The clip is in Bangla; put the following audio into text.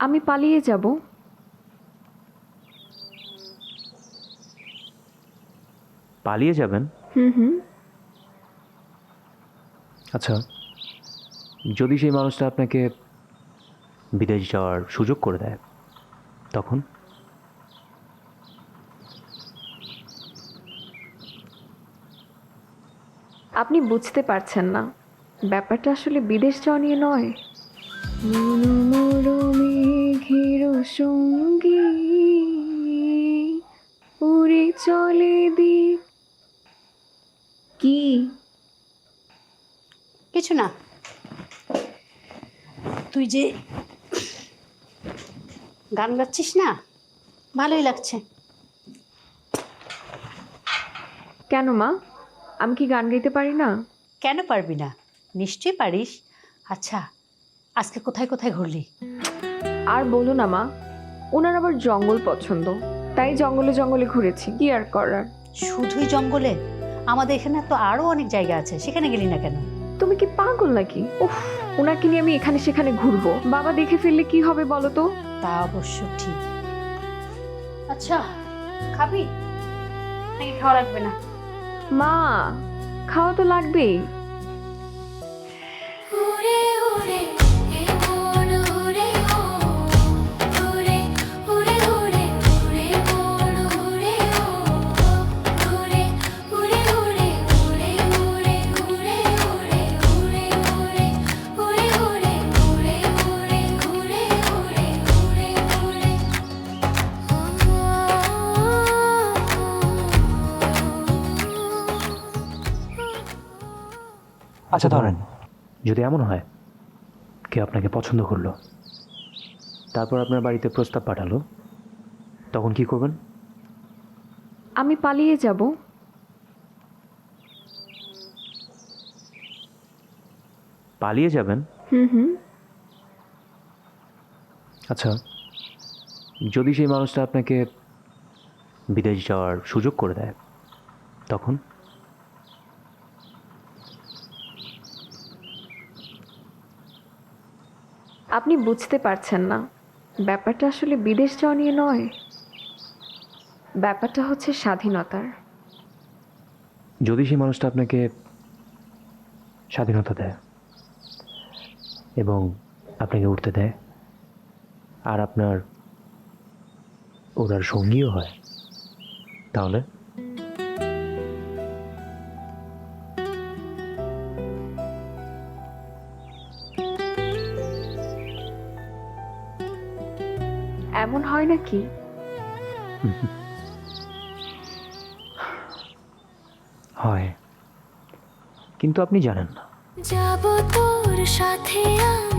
আমি পালিয়ে যাব। পালিয়ে যাবেন? হুম। আচ্ছা, যদি সেই মানুষটা আপনাকে বিদেশ যাওয়ার সুযোগ করে দেয়, তখন? আপনি বুঝতে পারছেন না, ব্যাপারটা আসলে বিদেশ যাওয়া নিয়ে নয়। মেঘের সঙ্গী উড়ে চলে দিক। কি? কিছু না। তুই যে গান গাচ্ছিস না, ভালোই লাগছে। কেন মা, আমি কি গান গাইতে পারি না? কেন পারবি না? নিশ্চয়ই পারিস। আচ্ছা, আজকে কোথায় কোথায় ঘুরলি? আর বলো না মা, ওনার আবার জঙ্গল পছন্দ, তাই জঙ্গলে জঙ্গলে ঘুরেছি। কি আর করার। শুধুই জঙ্গলে? আমাদের এখানে তো আরো অনেক জায়গা আছে, সেখানে গেলি না কেন? তুমি কি পাগল নাকি? উফ, ওনাকে নিয়ে আমি এখানে সেখানে ঘুরবো, বাবা দেখে ফেললে কি হবে বলো তো? তা অবশ্য ঠিক। আচ্ছা, খাবি নাকি খাওয়া লাগবে না? মা, খাওয়া তো লাগবেই। আচ্ছা ধরেন, যদি এমন হয় কেউ আপনাকে পছন্দ করলো, তারপর আপনার বাড়িতে প্রস্তাব পাঠালো, তখন কি করবেন? আমি পালিয়ে যাব। পালিয়ে যাবেন? হুম। আচ্ছা, যদি সেই মানুষটা আপনাকে বিদেশ যাওয়ার সুযোগ করে দেয়, তখন? আপনি বুঝতে পারছেন না, ব্যাপারটা আসলে বিদেশ যাওয়া নিয়ে নয়। ব্যাপারটা হচ্ছে স্বাধীনতার। যদি সেই মানুষটা আপনাকে স্বাধীনতা দেয় এবং আপনাকে উঠতে দেয়, আর আপনার ওনার সঙ্গীও হয়, তাহলে? এমন হয় নাকি? হয়, কিন্তু আপনি জানেন না। যাব তোর সাথে আমি।